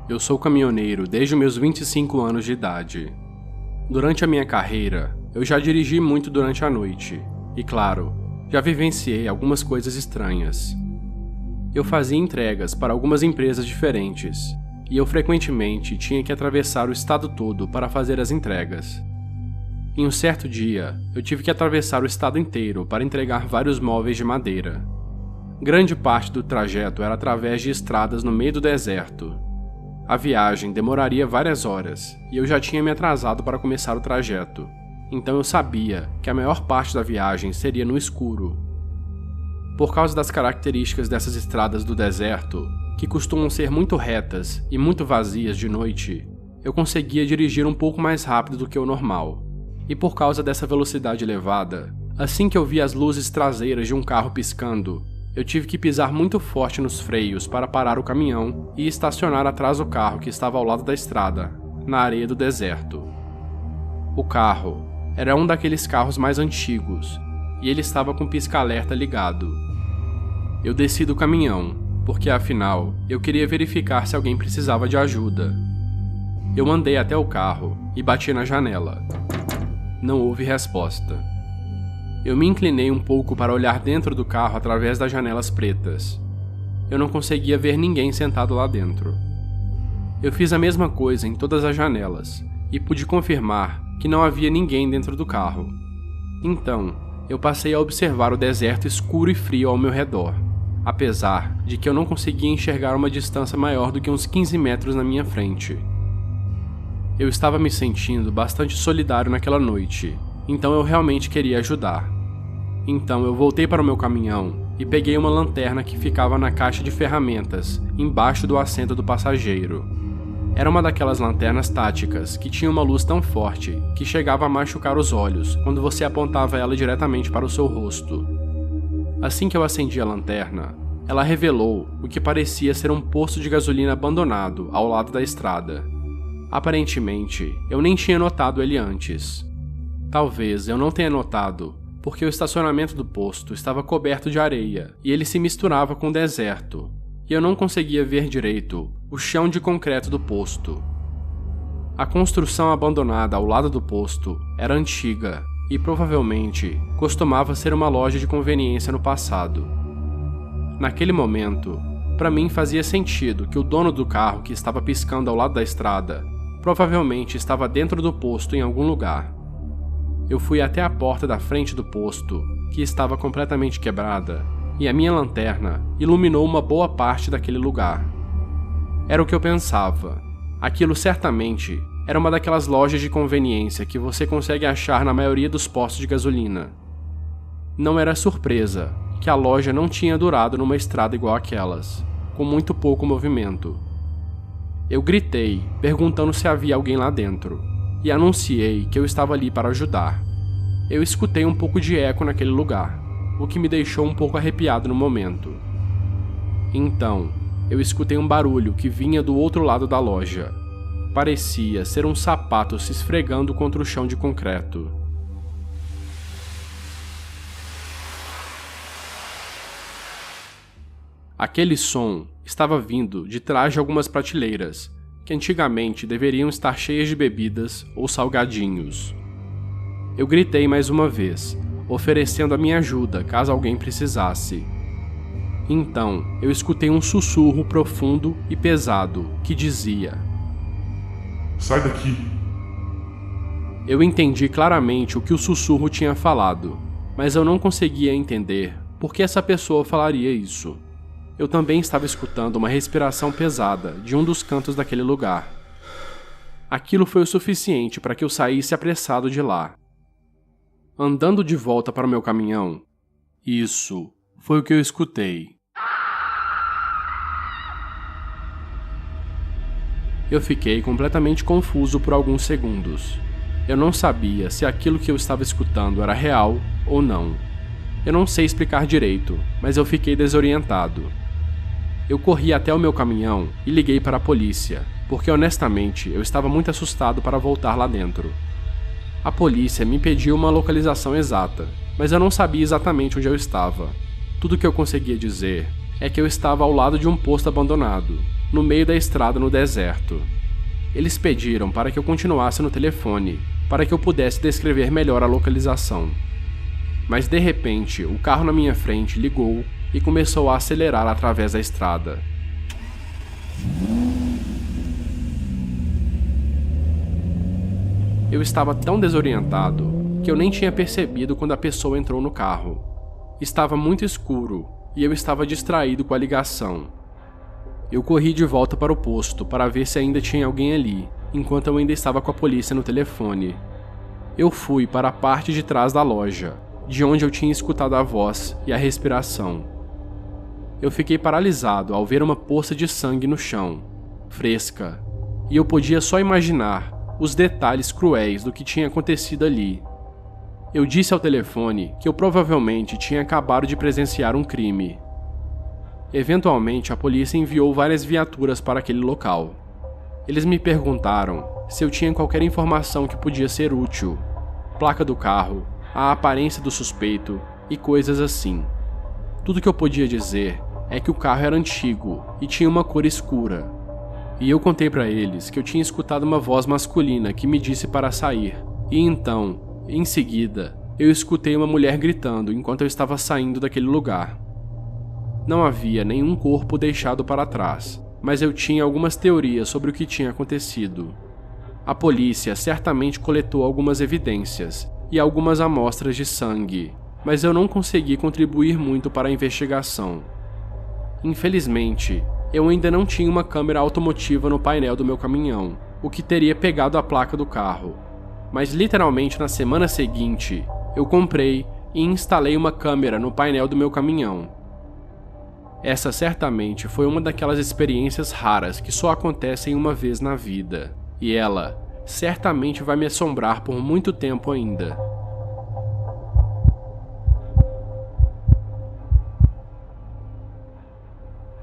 Eu sou caminhoneiro desde os meus 25 anos de idade. Durante a minha carreira, eu já dirigi muito durante a noite. E claro, já vivenciei algumas coisas estranhas. Eu fazia entregas para algumas empresas diferentes, e eu frequentemente tinha que atravessar o estado todo para fazer as entregas. Em um certo dia, eu tive que atravessar o estado inteiro para entregar vários móveis de madeira. Grande parte do trajeto era através de estradas no meio do deserto. A viagem demoraria várias horas, e eu já tinha me atrasado para começar o trajeto, então eu sabia que a maior parte da viagem seria no escuro. Por causa das características dessas estradas do deserto, que costumam ser muito retas e muito vazias de noite, eu conseguia dirigir um pouco mais rápido do que o normal. E por causa dessa velocidade elevada, assim que eu vi as luzes traseiras de um carro piscando, eu tive que pisar muito forte nos freios para parar o caminhão e estacionar atrás do carro que estava ao lado da estrada, na areia do deserto. O carro era um daqueles carros mais antigos, e ele estava com o pisca-alerta ligado. Eu desci do caminhão, porque afinal, eu queria verificar se alguém precisava de ajuda. Eu andei até o carro e bati na janela. Não houve resposta. Eu me inclinei um pouco para olhar dentro do carro através das janelas pretas. Eu não conseguia ver ninguém sentado lá dentro. Eu fiz a mesma coisa em todas as janelas e pude confirmar que não havia ninguém dentro do carro. Então, eu passei a observar o deserto escuro e frio ao meu redor, apesar de que eu não conseguia enxergar uma distância maior do que uns 15 metros na minha frente. Eu estava me sentindo bastante solidário naquela noite, então eu realmente queria ajudar. Então eu voltei para o meu caminhão e peguei uma lanterna que ficava na caixa de ferramentas, embaixo do assento do passageiro. Era uma daquelas lanternas táticas que tinha uma luz tão forte que chegava a machucar os olhos quando você apontava ela diretamente para o seu rosto. Assim que eu acendi a lanterna, ela revelou o que parecia ser um posto de gasolina abandonado ao lado da estrada. Aparentemente, eu nem tinha notado ele antes. Talvez eu não tenha notado, porque o estacionamento do posto estava coberto de areia e ele se misturava com o deserto, e eu não conseguia ver direito o chão de concreto do posto. A construção abandonada ao lado do posto era antiga e provavelmente costumava ser uma loja de conveniência no passado. Naquele momento, para mim fazia sentido que o dono do carro que estava piscando ao lado da estrada provavelmente estava dentro do posto em algum lugar. Eu fui até a porta da frente do posto, que estava completamente quebrada, e a minha lanterna iluminou uma boa parte daquele lugar. Era o que eu pensava. Aquilo certamente era uma daquelas lojas de conveniência que você consegue achar na maioria dos postos de gasolina. Não era surpresa que a loja não tinha durado numa estrada igual aquelas, com muito pouco movimento. Eu gritei, perguntando se havia alguém lá dentro, e anunciei que eu estava ali para ajudar. Eu escutei um pouco de eco naquele lugar, o que me deixou um pouco arrepiado no momento. Então, eu escutei um barulho que vinha do outro lado da loja. Parecia ser um sapato se esfregando contra o chão de concreto. Aquele som estava vindo de trás de algumas prateleiras, que antigamente deveriam estar cheias de bebidas ou salgadinhos. Eu gritei mais uma vez, oferecendo a minha ajuda caso alguém precisasse. Então, eu escutei um sussurro profundo e pesado que dizia: "Sai daqui!" Eu entendi claramente o que o sussurro tinha falado, mas eu não conseguia entender por que essa pessoa falaria isso. Eu também estava escutando uma respiração pesada de um dos cantos daquele lugar. Aquilo foi o suficiente para que eu saísse apressado de lá. Andando de volta para o meu caminhão, isso foi o que eu escutei. Eu fiquei completamente confuso por alguns segundos. Eu não sabia se aquilo que eu estava escutando era real ou não. Eu não sei explicar direito, mas eu fiquei desorientado. Eu corri até o meu caminhão e liguei para a polícia, porque honestamente eu estava muito assustado para voltar lá dentro. A polícia me pediu uma localização exata, mas eu não sabia exatamente onde eu estava. Tudo que eu conseguia dizer é que eu estava ao lado de um posto abandonado, no meio da estrada no deserto. Eles pediram para que eu continuasse no telefone, para que eu pudesse descrever melhor a localização. Mas de repente, o carro na minha frente ligou e começou a acelerar através da estrada. Eu estava tão desorientado que eu nem tinha percebido quando a pessoa entrou no carro. Estava muito escuro e eu estava distraído com a ligação. Eu corri de volta para o posto para ver se ainda tinha alguém ali, enquanto eu ainda estava com a polícia no telefone. Eu fui para a parte de trás da loja, de onde eu tinha escutado a voz e a respiração. Eu fiquei paralisado ao ver uma poça de sangue no chão, fresca, e eu podia só imaginar os detalhes cruéis do que tinha acontecido ali. Eu disse ao telefone que eu provavelmente tinha acabado de presenciar um crime. Eventualmente, a polícia enviou várias viaturas para aquele local. Eles me perguntaram se eu tinha qualquer informação que podia ser útil, placa do carro, a aparência do suspeito e coisas assim. Tudo que eu podia dizer é que o carro era antigo e tinha uma cor escura. E eu contei para eles que eu tinha escutado uma voz masculina que me disse para sair. E então, em seguida, eu escutei uma mulher gritando enquanto eu estava saindo daquele lugar. Não havia nenhum corpo deixado para trás, mas eu tinha algumas teorias sobre o que tinha acontecido. A polícia certamente coletou algumas evidências e algumas amostras de sangue, mas eu não consegui contribuir muito para a investigação. Infelizmente, eu ainda não tinha uma câmera automotiva no painel do meu caminhão, o que teria pegado a placa do carro. Mas literalmente na semana seguinte, eu comprei e instalei uma câmera no painel do meu caminhão. Essa certamente foi uma daquelas experiências raras que só acontecem uma vez na vida, e ela certamente vai me assombrar por muito tempo ainda.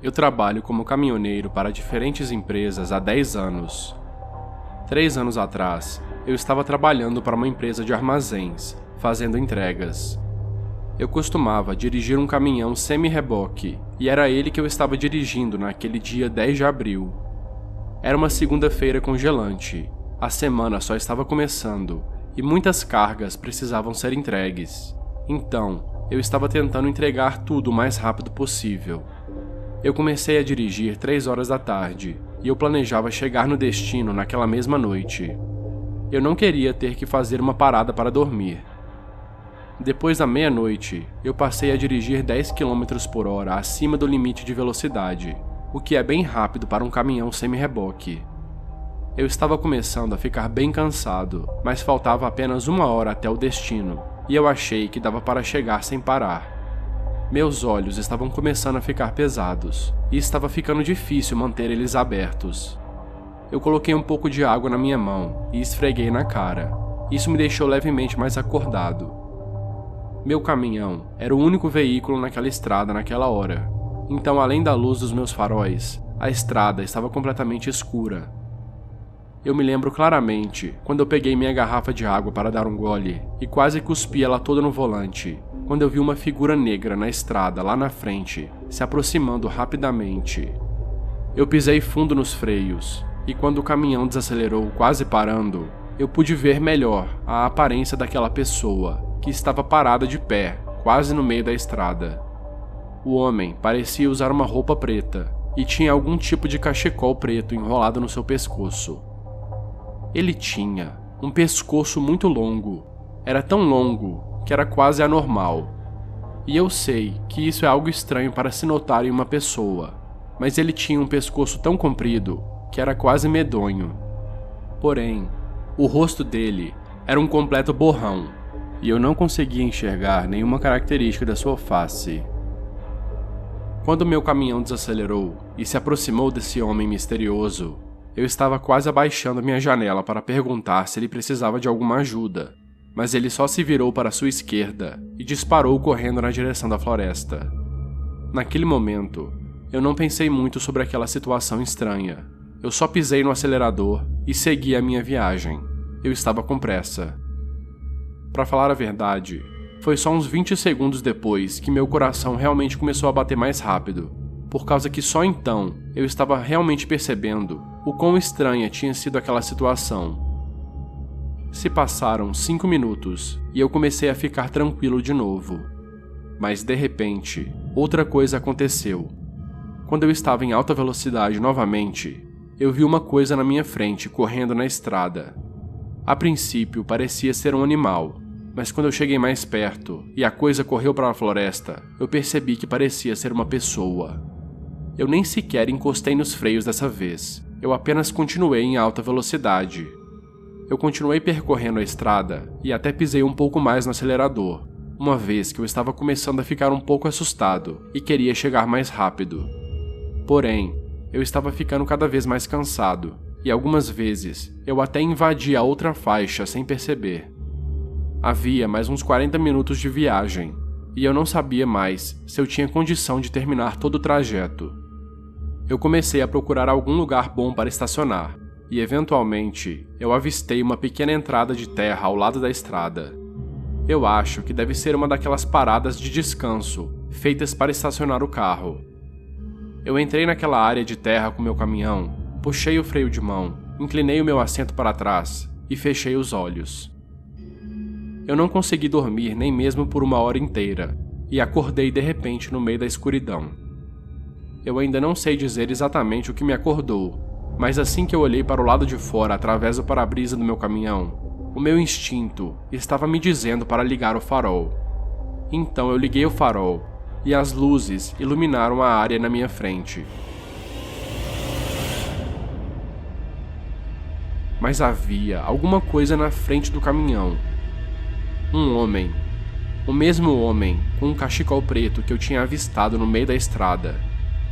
Eu trabalho como caminhoneiro para diferentes empresas há 10 anos. 3 anos atrás, eu estava trabalhando para uma empresa de armazéns, fazendo entregas. Eu costumava dirigir um caminhão semi-reboque, e era ele que eu estava dirigindo naquele dia 10 de abril. Era uma segunda-feira congelante, a semana só estava começando, e muitas cargas precisavam ser entregues. Então, eu estava tentando entregar tudo o mais rápido possível. Eu comecei a dirigir 3 horas da tarde, e eu planejava chegar no destino naquela mesma noite. Eu não queria ter que fazer uma parada para dormir. Depois da meia-noite, eu passei a dirigir 10 km por hora acima do limite de velocidade, o que é bem rápido para um caminhão semi-reboque. Eu estava começando a ficar bem cansado, mas faltava apenas 1 hora até o destino, e eu achei que dava para chegar sem parar. Meus olhos estavam começando a ficar pesados, e estava ficando difícil manter eles abertos. Eu coloquei um pouco de água na minha mão e esfreguei na cara. Isso me deixou levemente mais acordado. Meu caminhão era o único veículo naquela estrada naquela hora, então além da luz dos meus faróis, a estrada estava completamente escura. Eu me lembro claramente quando eu peguei minha garrafa de água para dar um gole e quase cuspi ela toda no volante, quando eu vi uma figura negra na estrada lá na frente, se aproximando rapidamente. Eu pisei fundo nos freios, e quando o caminhão desacelerou quase parando, eu pude ver melhor a aparência daquela pessoa, que estava parada de pé, quase no meio da estrada. O homem parecia usar uma roupa preta, e tinha algum tipo de cachecol preto enrolado no seu pescoço. Ele tinha um pescoço muito longo, era tão longo que era quase anormal. E eu sei que isso é algo estranho para se notar em uma pessoa, mas ele tinha um pescoço tão comprido que era quase medonho. Porém, o rosto dele era um completo borrão, e eu não conseguia enxergar nenhuma característica da sua face. Quando meu caminhão desacelerou e se aproximou desse homem misterioso, eu estava quase abaixando minha janela para perguntar se ele precisava de alguma ajuda, mas ele só se virou para sua esquerda e disparou correndo na direção da floresta. Naquele momento, eu não pensei muito sobre aquela situação estranha. Eu só pisei no acelerador e segui a minha viagem. Eu estava com pressa. Para falar a verdade, foi só uns 20 segundos depois que meu coração realmente começou a bater mais rápido, por causa que só então eu estava realmente percebendo o quão estranha tinha sido aquela situação. Se passaram 5 minutos e eu comecei a ficar tranquilo de novo. Mas de repente, outra coisa aconteceu. Quando eu estava em alta velocidade novamente, eu vi uma coisa na minha frente correndo na estrada. A princípio parecia ser um animal, mas quando eu cheguei mais perto e a coisa correu para a floresta, eu percebi que parecia ser uma pessoa. Eu nem sequer encostei nos freios dessa vez, eu apenas continuei em alta velocidade. Eu continuei percorrendo a estrada e até pisei um pouco mais no acelerador, uma vez que eu estava começando a ficar um pouco assustado e queria chegar mais rápido. Porém, eu estava ficando cada vez mais cansado, e algumas vezes eu até invadi a outra faixa sem perceber. Havia mais uns 40 minutos de viagem, e eu não sabia mais se eu tinha condição de terminar todo o trajeto. Eu comecei a procurar algum lugar bom para estacionar, e eventualmente eu avistei uma pequena entrada de terra ao lado da estrada. Eu acho que deve ser uma daquelas paradas de descanso, feitas para estacionar o carro. Eu entrei naquela área de terra com meu caminhão, puxei o freio de mão, inclinei o meu assento para trás e fechei os olhos. Eu não consegui dormir nem mesmo por 1 hora inteira, e acordei de repente no meio da escuridão. Eu ainda não sei dizer exatamente o que me acordou, mas assim que eu olhei para o lado de fora através do para-brisa do meu caminhão, o meu instinto estava me dizendo para ligar o farol. Então eu liguei o farol, e as luzes iluminaram a área na minha frente. Mas havia alguma coisa na frente do caminhão. Um homem. O mesmo homem com um cachecol preto que eu tinha avistado no meio da estrada.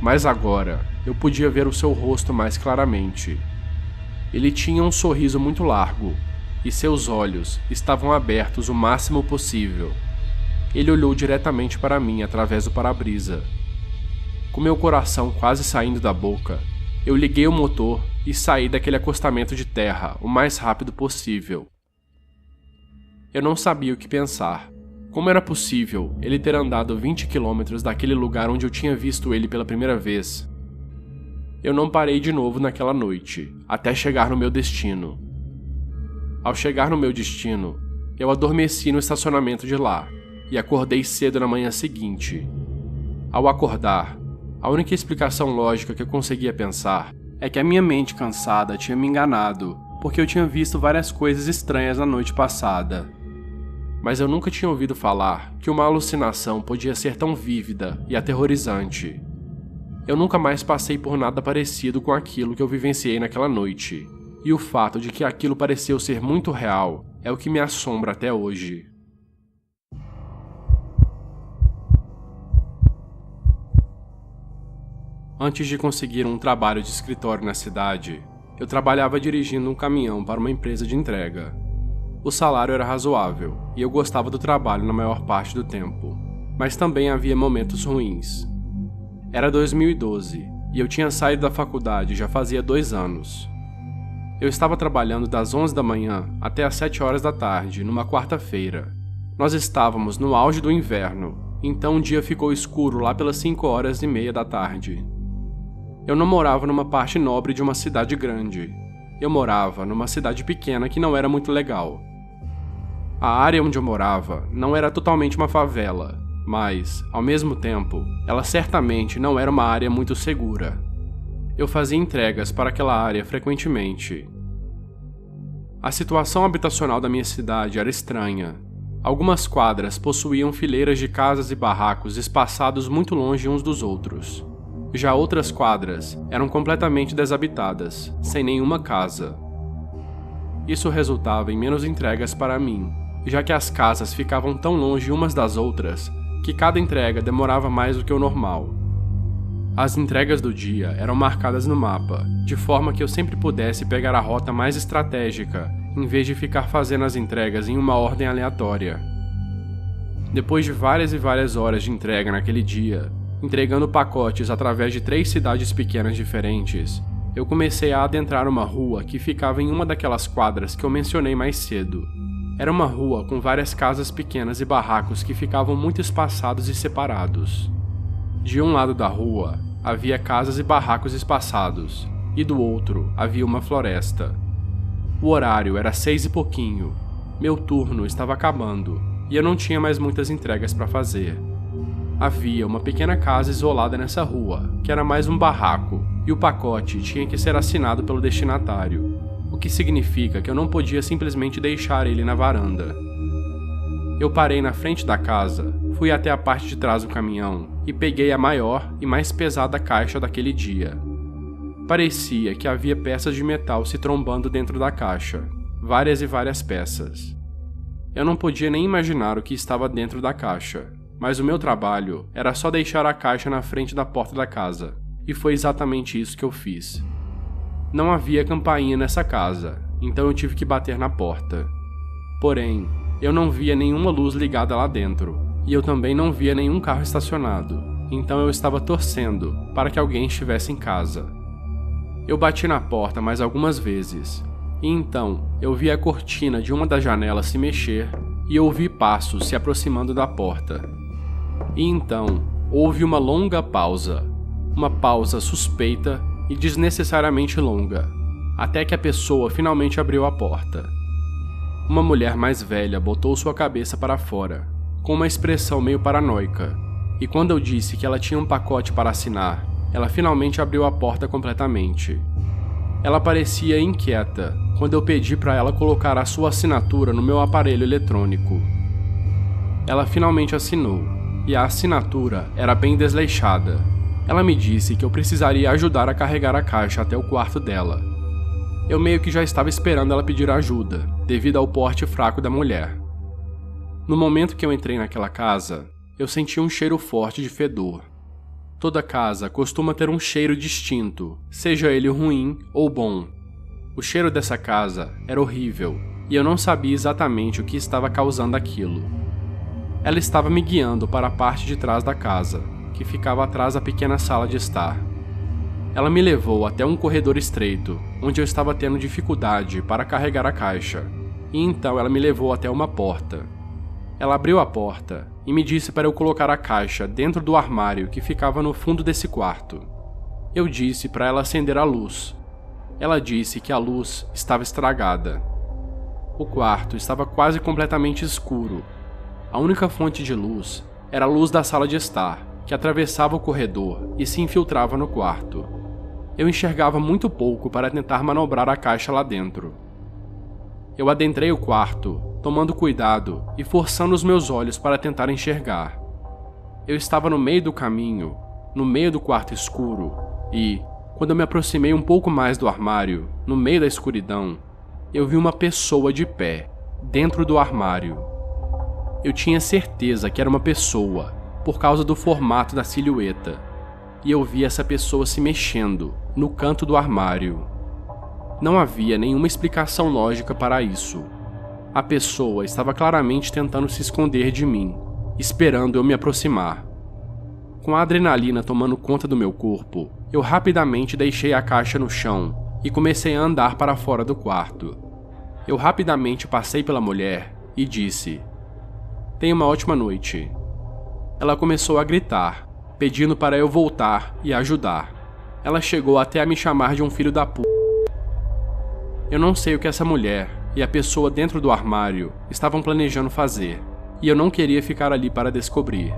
Mas agora eu podia ver o seu rosto mais claramente. Ele tinha um sorriso muito largo, e seus olhos estavam abertos o máximo possível. Ele olhou diretamente para mim através do para-brisa. Com meu coração quase saindo da boca, eu liguei o motor e saí daquele acostamento de terra o mais rápido possível. Eu não sabia o que pensar. Como era possível ele ter andado 20 quilômetros daquele lugar onde eu tinha visto ele pela primeira vez? Eu não parei de novo naquela noite, até chegar no meu destino. Ao chegar no meu destino, eu adormeci no estacionamento de lá, e acordei cedo na manhã seguinte. Ao acordar, a única explicação lógica que eu conseguia pensar é que a minha mente cansada tinha me enganado, porque eu tinha visto várias coisas estranhas na noite passada. Mas eu nunca tinha ouvido falar que uma alucinação podia ser tão vívida e aterrorizante. Eu nunca mais passei por nada parecido com aquilo que eu vivenciei naquela noite, e o fato de que aquilo pareceu ser muito real é o que me assombra até hoje. Antes de conseguir um trabalho de escritório na cidade, eu trabalhava dirigindo um caminhão para uma empresa de entrega. O salário era razoável, e eu gostava do trabalho na maior parte do tempo, mas também havia momentos ruins. Era 2012, e eu tinha saído da faculdade já fazia 2 anos. Eu estava trabalhando das 11 da manhã até as 7 horas da tarde, numa quarta-feira. Nós estávamos no auge do inverno, então o dia ficou escuro lá pelas 5h30 da tarde. Eu não morava numa parte nobre de uma cidade grande. Eu morava numa cidade pequena que não era muito legal. A área onde eu morava não era totalmente uma favela, mas, ao mesmo tempo, ela certamente não era uma área muito segura. Eu fazia entregas para aquela área frequentemente. A situação habitacional da minha cidade era estranha. Algumas quadras possuíam fileiras de casas e barracos espaçados muito longe uns dos outros. Já outras quadras eram completamente desabitadas, sem nenhuma casa. Isso resultava em menos entregas para mim, já que as casas ficavam tão longe umas das outras que cada entrega demorava mais do que o normal. As entregas do dia eram marcadas no mapa, de forma que eu sempre pudesse pegar a rota mais estratégica, em vez de ficar fazendo as entregas em uma ordem aleatória. Depois de várias e várias horas de entrega naquele dia, entregando pacotes através de 3 cidades pequenas diferentes, eu comecei a adentrar uma rua que ficava em uma daquelas quadras que eu mencionei mais cedo. Era uma rua com várias casas pequenas e barracos que ficavam muito espaçados e separados. De um lado da rua, havia casas e barracos espaçados, e do outro havia uma floresta. O horário era 6 e pouquinho. Meu turno estava acabando, e eu não tinha mais muitas entregas para fazer. Havia uma pequena casa isolada nessa rua, que era mais um barraco, e o pacote tinha que ser assinado pelo destinatário, o que significa que eu não podia simplesmente deixar ele na varanda. Eu parei na frente da casa, fui até a parte de trás do caminhão e peguei a maior e mais pesada caixa daquele dia. Parecia que havia peças de metal se trombando dentro da caixa, várias e várias peças. Eu não podia nem imaginar o que estava dentro da caixa, mas o meu trabalho era só deixar a caixa na frente da porta da casa, e foi exatamente isso que eu fiz. Não havia campainha nessa casa, então eu tive que bater na porta. Porém, eu não via nenhuma luz ligada lá dentro, e eu também não via nenhum carro estacionado, então eu estava torcendo para que alguém estivesse em casa. Eu bati na porta mais algumas vezes, e então eu vi a cortina de uma das janelas se mexer e ouvi passos se aproximando da porta. E então houve uma longa pausa, uma pausa suspeita e desnecessariamente longa, até que a pessoa finalmente abriu a porta. Uma mulher mais velha botou sua cabeça para fora, com uma expressão meio paranoica, e quando eu disse que ela tinha um pacote para assinar, ela finalmente abriu a porta completamente. Ela parecia inquieta quando eu pedi para ela colocar a sua assinatura no meu aparelho eletrônico. Ela finalmente assinou, e a assinatura era bem desleixada. Ela me disse que eu precisaria ajudar a carregar a caixa até o quarto dela. Eu meio que já estava esperando ela pedir ajuda, devido ao porte fraco da mulher. No momento que eu entrei naquela casa, eu senti um cheiro forte de fedor. Toda casa costuma ter um cheiro distinto, seja ele ruim ou bom. O cheiro dessa casa era horrível, e eu não sabia exatamente o que estava causando aquilo. Ela estava me guiando para a parte de trás da casa, que ficava atrás da pequena sala de estar. Ela me levou até um corredor estreito, onde eu estava tendo dificuldade para carregar a caixa, e então ela me levou até uma porta. Ela abriu a porta e me disse para eu colocar a caixa dentro do armário que ficava no fundo desse quarto. Eu disse para ela acender a luz. Ela disse que a luz estava estragada. O quarto estava quase completamente escuro. A única fonte de luz era a luz da sala de estar, que atravessava o corredor e se infiltrava no quarto. Eu enxergava muito pouco para tentar manobrar a caixa lá dentro. Eu adentrei o quarto, tomando cuidado e forçando os meus olhos para tentar enxergar. Eu estava no meio do caminho, no meio do quarto escuro, e, quando eu me aproximei um pouco mais do armário, no meio da escuridão, eu vi uma pessoa de pé, dentro do armário. Eu tinha certeza que era uma pessoa, por causa do formato da silhueta, e eu vi essa pessoa se mexendo no canto do armário. Não havia nenhuma explicação lógica para isso. A pessoa estava claramente tentando se esconder de mim, esperando eu me aproximar. Com a adrenalina tomando conta do meu corpo, eu rapidamente deixei a caixa no chão e comecei a andar para fora do quarto. Eu rapidamente passei pela mulher e disse: "Tenha uma ótima noite." Ela começou a gritar, pedindo para eu voltar e ajudar. Ela chegou até a me chamar de um filho da p***. Eu não sei o que essa mulher e a pessoa dentro do armário estavam planejando fazer, e eu não queria ficar ali para descobrir.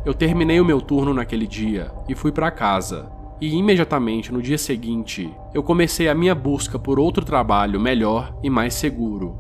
Eu terminei o meu turno naquele dia e fui para casa, e imediatamente no dia seguinte, eu comecei a minha busca por outro trabalho melhor e mais seguro.